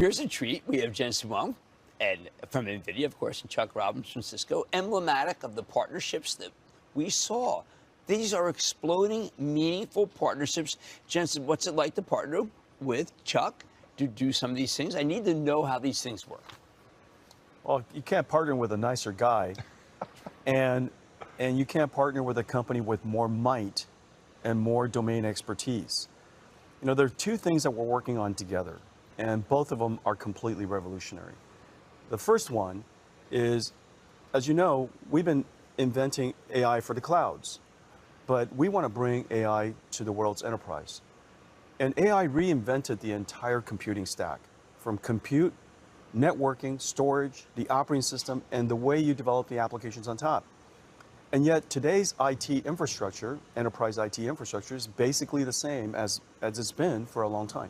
here's a treat. We have Jensen Huang and from Nvidia, of course, and Chuck Robbins from Cisco, emblematic of the partnerships that we saw. These are exploding, meaningful partnerships. Jensen, what's it like to partner with Chuck to do some of these things? I need to know how these things work. Well, you can't partner with a nicer guy, and you can't partner with a company with more might and more domain expertise. You know, there are two things that we're working on together, and both of them are completely revolutionary. The first one is, as you know, we've been inventing AI for the clouds, but we want to bring AI to the world's enterprise. And AI reinvented the entire computing stack, from compute, networking, storage, the operating system, and the way you develop the applications on top. And yet today's IT infrastructure, enterprise IT infrastructure, is basically the same as it's been for a long time.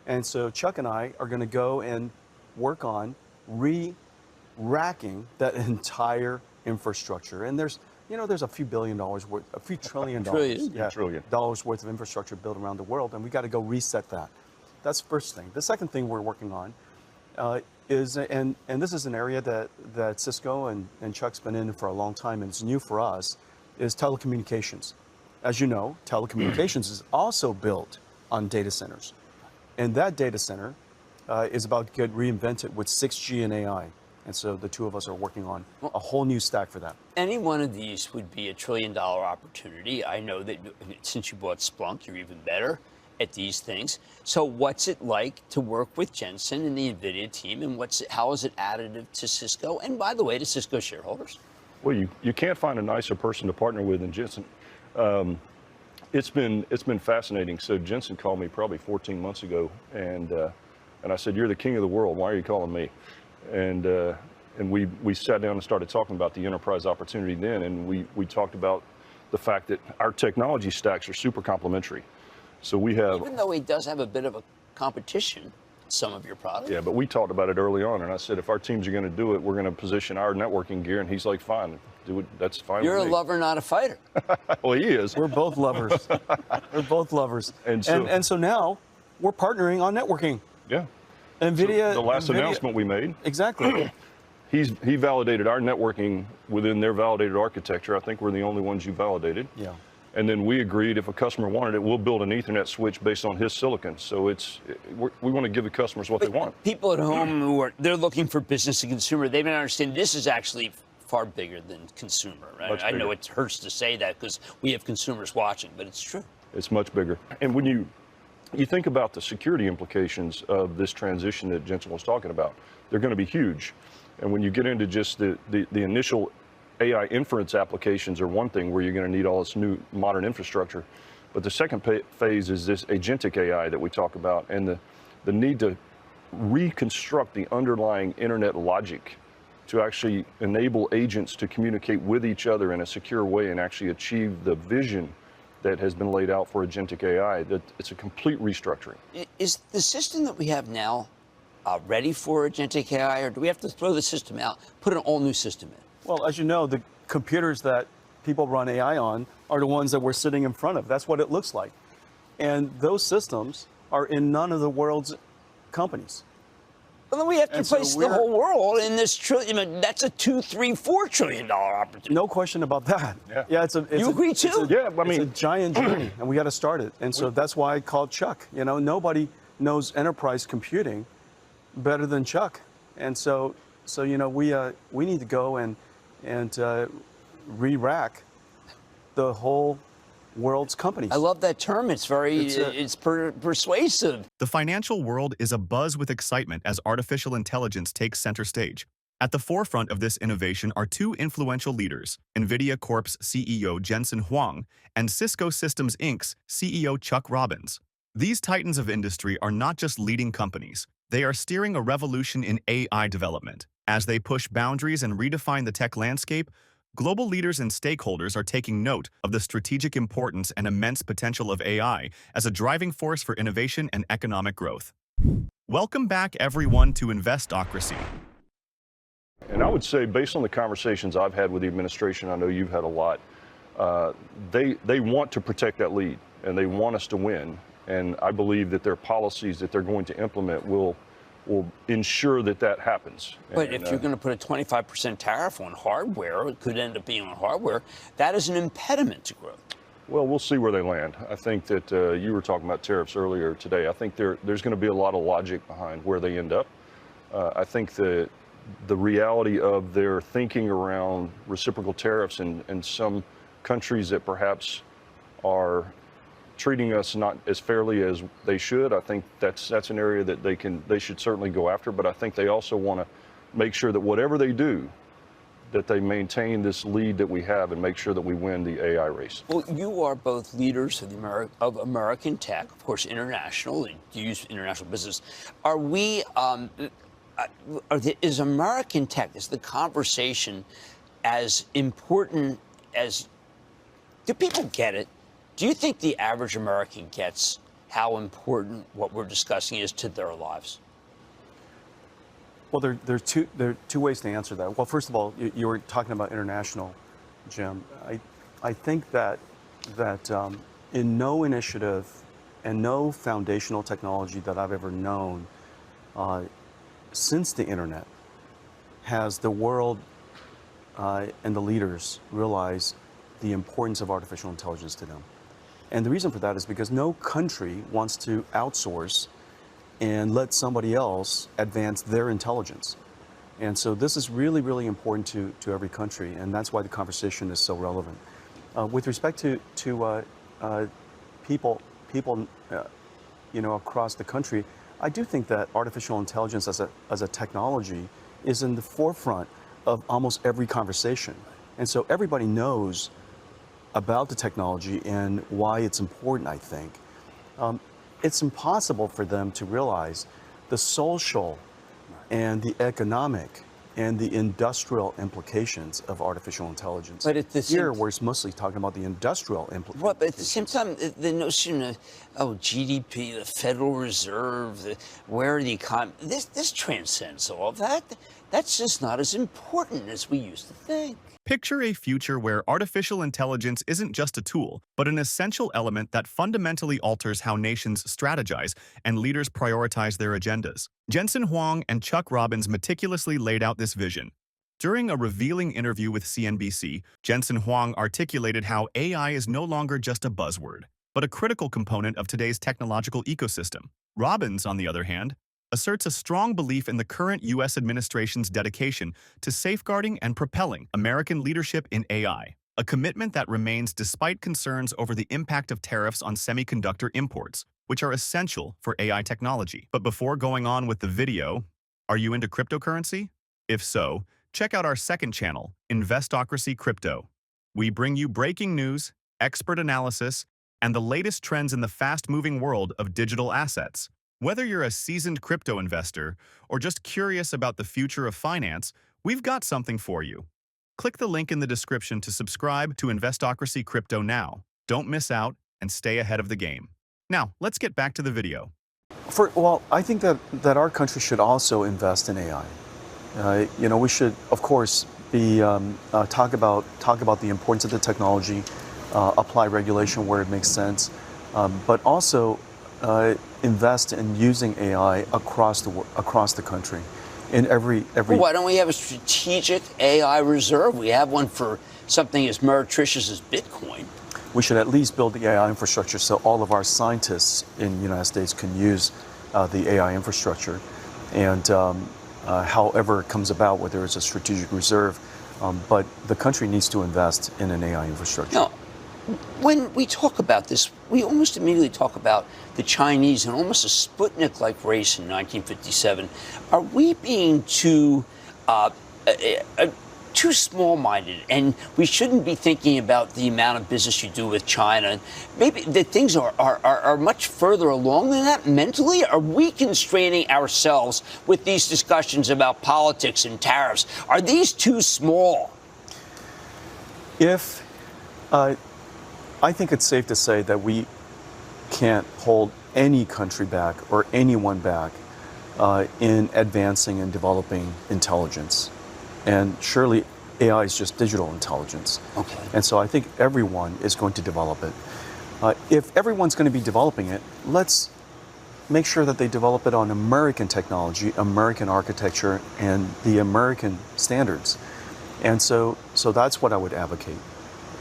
And so Chuck and I are going to go and work on re-racking that entire infrastructure. And there's a few $1 billion worth, a few $1 trillion, dollars worth of infrastructure built around the world, and we got to go reset that. That's the first thing. The second thing we're working on is, and this is an area that Cisco and Chuck's been in for a long time, and it's new for us, is telecommunications. As you know, telecommunications is also built on data centers. And that data center is about to get reinvented with 6G and AI. And so the two of us are working on a whole new stack for that. Any one of these would be $1 trillion opportunity. I know that since you bought Splunk, you're even better at these things. So what's it like to work with Jensen and the Nvidia team, and how is it additive to Cisco, and by the way, to Cisco shareholders? Well, you can't find a nicer person to partner with than Jensen. It's been fascinating. So Jensen called me probably 14 months ago, and I said, "You're the king of the world. Why are you calling me?" And we sat down and started talking about the enterprise opportunity then, and we talked about the fact that our technology stacks are super complementary. So we have, even though he does have a bit of a competition, some of your products. Yeah, but we talked about it early on, and I said, if our teams are going to do it, we're going to position our networking gear, and he's like, fine, do it. That's fine. You're with a me. lover, not a fighter. Well, he is. We're both lovers. We're both lovers. And so now we're partnering on networking. Yeah. Nvidia. So the last announcement we made. Exactly. He validated our networking within their validated architecture. I think we're the only ones you validated. Yeah. And then we agreed if a customer wanted it, we'll build an Ethernet switch based on his silicon. So we want to give the customers what they want. People at home they're looking for business to consumer, they don't understand this is actually far bigger than consumer, right? I know it hurts to say that because we have consumers watching, but it's true. It's much bigger. And when you think about the security implications of this transition that Jensen was talking about, they're going to be huge. And when you get into just the initial AI inference applications are one thing where you're going to need all this new modern infrastructure. But the second phase is this agentic AI that we talk about, and the need to reconstruct the underlying internet logic to actually enable agents to communicate with each other in a secure way and actually achieve the vision that has been laid out for agentic AI. That it's a complete restructuring. Is the system that we have now ready for agentic AI, or do we have to throw the system out, put an all new system in? Well, as you know, the computers that people run AI on are the ones that we're sitting in front of. That's what it looks like. And those systems are in none of the world's companies. Well, then we have to replace the whole world in this trillion. I mean, that's a $2, $3, $4 trillion opportunity. No question about that. Yeah, you agree too? It's a giant journey, and we got to start it. And so that's why I called Chuck. You know, nobody knows enterprise computing better than Chuck. And so you know, we need to go and re-rack the whole world's companies. I love that term. It's very, persuasive. The financial world is abuzz with excitement as artificial intelligence takes center stage. At the forefront of this innovation are two influential leaders, Nvidia Corp's CEO Jensen Huang and Cisco Systems Inc.'s CEO Chuck Robbins. These titans of industry are not just leading companies. They are steering a revolution in AI development. As they push boundaries and redefine the tech landscape, global leaders and stakeholders are taking note of the strategic importance and immense potential of AI as a driving force for innovation and economic growth. Welcome back, everyone, to Investocracy. And I would say, based on the conversations I've had with the administration, I know you've had a lot, they want to protect that lead, and they want us to win. And I believe that their policies that they're going to implement will will ensure that that happens. But if you're going to put a 25% tariff on hardware, it could end up being on hardware, that is an impediment to growth. Well, we'll see where they land. I think that you were talking about tariffs earlier today. I think there's going to be a lot of logic behind where they end up. I think the reality of their thinking around reciprocal tariffs in some countries that perhaps are treating us not as fairly as they should, I think that's an area that they should certainly go after. But I think they also want to make sure that whatever they do, that they maintain this lead that we have and make sure that we win the AI race. Well, you are both leaders of American tech, of course, international, and you use international business. Are we, is American tech, is the conversation as important as, do people get it? Do you think the average American gets how important what we're discussing is to their lives? Well, there are two ways to answer that. Well, first of all, you were talking about international, Jim. I think that in no initiative and no foundational technology that I've ever known since the internet has the world and the leaders realized the importance of artificial intelligence to them. And the reason for that is because no country wants to outsource and let somebody else advance their intelligence. And so this is really, really important to every country, and that's why the conversation is so relevant. With respect to people across the country, I do think that artificial intelligence as a technology is in the forefront of almost every conversation. And so everybody knows about the technology and why it's important, I think. It's impossible for them to realize the social and the economic and the industrial implications of artificial intelligence. But at the same here, we're mostly talking about the industrial implications. Well, but at the same time, the notion of, GDP, the Federal Reserve, where the economy, this transcends all of that. That's just not as important as we used to think. Picture a future where artificial intelligence isn't just a tool, but an essential element that fundamentally alters how nations strategize and leaders prioritize their agendas. Jensen Huang and Chuck Robbins meticulously laid out this vision. During a revealing interview with CNBC, Jensen Huang articulated how AI is no longer just a buzzword, but a critical component of today's technological ecosystem. Robbins, on the other hand, asserts a strong belief in the current U.S. administration's dedication to safeguarding and propelling American leadership in AI, a commitment that remains despite concerns over the impact of tariffs on semiconductor imports, which are essential for AI technology. But before going on with the video, are you into cryptocurrency? If so, check out our second channel, Investocracy Crypto. We bring you breaking news, expert analysis, and the latest trends in the fast-moving world of digital assets. Whether you're a seasoned crypto investor or just curious about the future of finance, we've got something for you. Click the link in the description to subscribe to Investocracy Crypto now. Don't miss out and stay ahead of the game. Now, let's get back to the video. Well, I think that our country should also invest in AI. We should, of course, be talk about the importance of the technology, apply regulation where it makes sense, but also invest in using AI across the country, in every. Well, why don't we have a strategic AI reserve? We have one for something as meretricious as Bitcoin. We should at least build the AI infrastructure so all of our scientists in the United States can use the AI infrastructure, and however it comes about, whether it's a strategic reserve, but the country needs to invest in an AI infrastructure. Now, when we talk about this, we almost immediately talk about the Chinese and almost a Sputnik-like race in 1957. Are we being too small-minded, and we shouldn't be thinking about the amount of business you do with China? Maybe that things are much further along than that mentally? Are we constraining ourselves with these discussions about politics and tariffs? Are these too small? I think it's safe to say that we can't hold any country back or anyone back in advancing and developing intelligence. And surely AI is just digital intelligence. Okay. And so I think everyone is going to develop it. If everyone's going to be developing it, let's make sure that they develop it on American technology, American architecture, and the American standards. And so that's what I would advocate.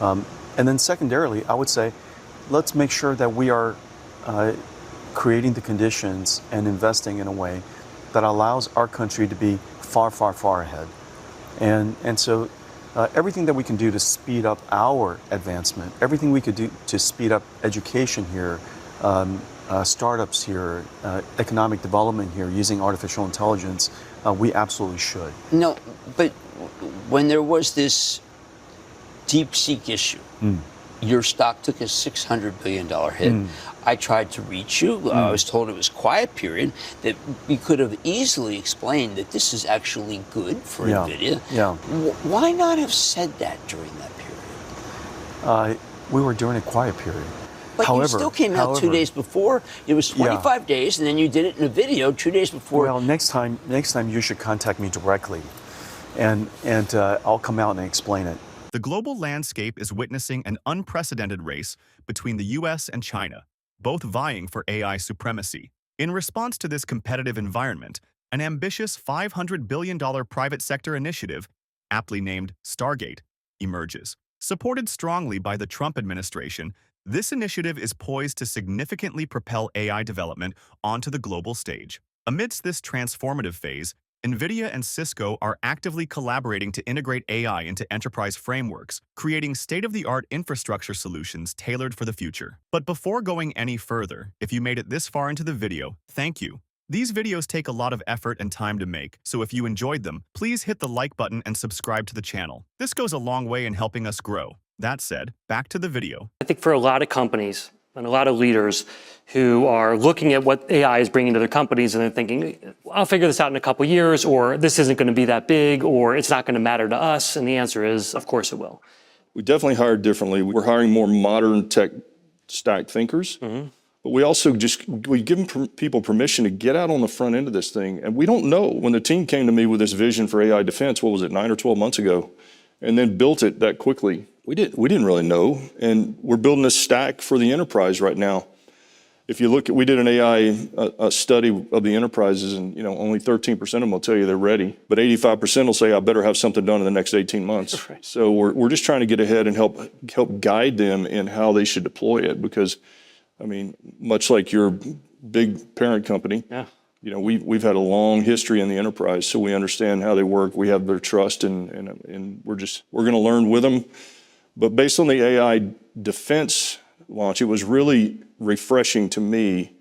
And then secondarily, I would say, let's make sure that we are creating the conditions and investing in a way that allows our country to be far, far, far ahead. And so everything that we can do to speed up our advancement, everything we could do to speed up education here, startups here, economic development here using artificial intelligence, we absolutely should. No, but when there was this DeepSeek issue, your stock took a $600 billion hit. I tried to reach you. I was told it was quiet period, that we could have easily explained that this is actually good for NVIDIA. Yeah. Why not have said that during that period? We were during a quiet period. But you still came out 2 days before. It was 25 days, and then you did it in a video 2 days before. Well, next time you should contact me directly, and I'll come out and explain it. The global landscape is witnessing an unprecedented race between the US and China, both vying for AI supremacy. In response to this competitive environment, an ambitious $500 billion private sector initiative, aptly named Stargate, emerges. Supported strongly by the Trump administration, this initiative is poised to significantly propel AI development onto the global stage. Amidst this transformative phase, Nvidia and Cisco are actively collaborating to integrate AI into enterprise frameworks, creating state-of-the-art infrastructure solutions tailored for the future. But before going any further, if you made it this far into the video, thank you. These videos take a lot of effort and time to make, so if you enjoyed them, please hit the like button and subscribe to the channel. This goes a long way in helping us grow. That said, back to the video. I think for a lot of companies and a lot of leaders who are looking at what AI is bringing to their companies and they're thinking, I'll figure this out in a couple years, or this isn't going to be that big, or it's not going to matter to us. And the answer is, of course it will. We definitely hired differently. We're hiring more modern tech stack thinkers, but we also we give people permission to get out on the front end of this thing. And we don't know. When the team came to me with this vision for AI defense, what was it, 9 or 12 months ago, and then built it that quickly, we didn't really know. And we're building a stack for the enterprise right now. If you look at, we did an AI study of the enterprises, and only 13% of them will tell you they're ready, but 85% will say, I better have something done in the next 18 months. Right. So we're just trying to get ahead and help guide them in how they should deploy it, because, I mean, much like your big parent company, we've had a long history in the enterprise, so we understand how they work. We have their trust, and we're going to learn with them. But based on the AI defense launch, it was really refreshing to me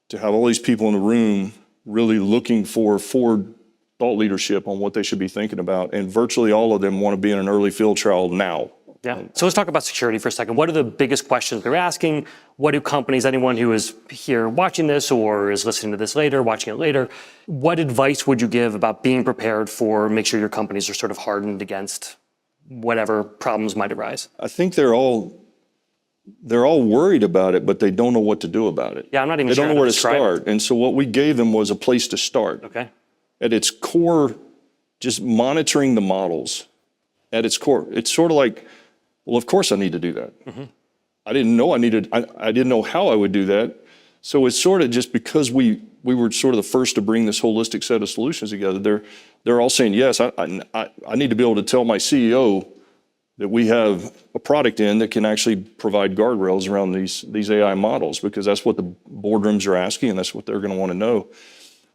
to have all these people in the room really looking for forward thought leadership on what they should be thinking about. And virtually all of them want to be in an early field trial now. Yeah. So let's talk about security for a second. What are the biggest questions they're asking? What do companies, anyone who is here watching this or is listening to this later, watching it later, what advice would you give about being prepared for, make sure your companies are sort of hardened against whatever problems might arise? I think they're all worried about it, but they don't know what to do about it. Yeah, I'm not even sure. They don't know where to start. It. And so what we gave them was a place to start. Okay. At its core, just monitoring the models. At its core, it's sort of like, well, of course I need to do that. I didn't know I didn't know how I would do that. So it's sort of just because we were sort of the first to bring this holistic set of solutions together, they're all saying, yes, I need to be able to tell my CEO that we have a product in that can actually provide guardrails around these AI models, because that's what the boardrooms are asking, and that's what they're going to want to know.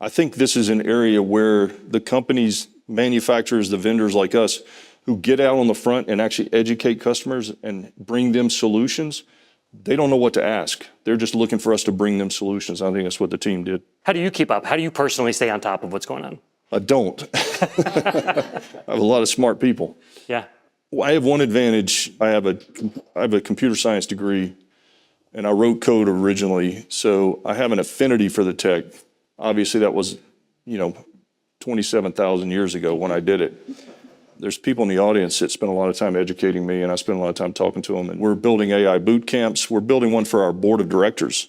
I think this is an area where the companies, manufacturers, the vendors like us, who get out on the front and actually educate customers and bring them solutions, they don't know what to ask. They're just looking for us to bring them solutions. I think that's what the team did. How do you keep up? How do you personally stay on top of what's going on? I don't. I have a lot of smart people. Yeah. Well, I have one advantage. I have a computer science degree, and I wrote code originally, so I have an affinity for the tech. Obviously, that was, 27,000 years ago when I did it. There's people in the audience that spend a lot of time educating me, and I spend a lot of time talking to them. And we're building AI boot camps. We're building one for our board of directors.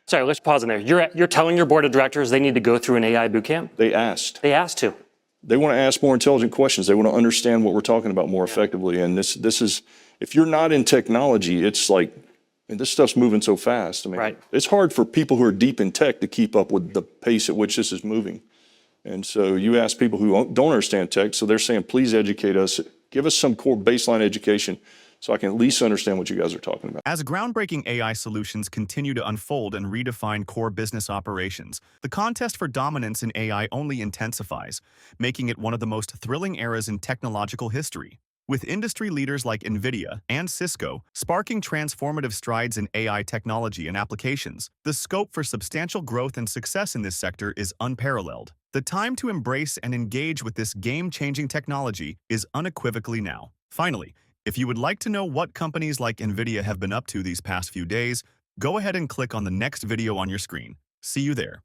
Sorry, let's pause in there. You're telling your board of directors they need to go through an AI boot camp? They asked. They asked to. They want to ask more intelligent questions. They want to understand what we're talking about more effectively. And this is, if you're not in technology, it's like And this stuff's moving so fast. I mean, Right. it's hard for people who are deep in tech to keep up with the pace at which this is moving. And so you ask people who don't understand tech, so they're saying, please educate us, give us some core baseline education so I can at least understand what you guys are talking about. As groundbreaking AI solutions continue to unfold and redefine core business operations, the contest for dominance in AI only intensifies, making it one of the most thrilling eras in technological history. With industry leaders like Nvidia and Cisco sparking transformative strides in AI technology and applications, the scope for substantial growth and success in this sector is unparalleled. The time to embrace and engage with this game-changing technology is unequivocally now. Finally, if you would like to know what companies like Nvidia have been up to these past few days, go ahead and click on the next video on your screen. See you there.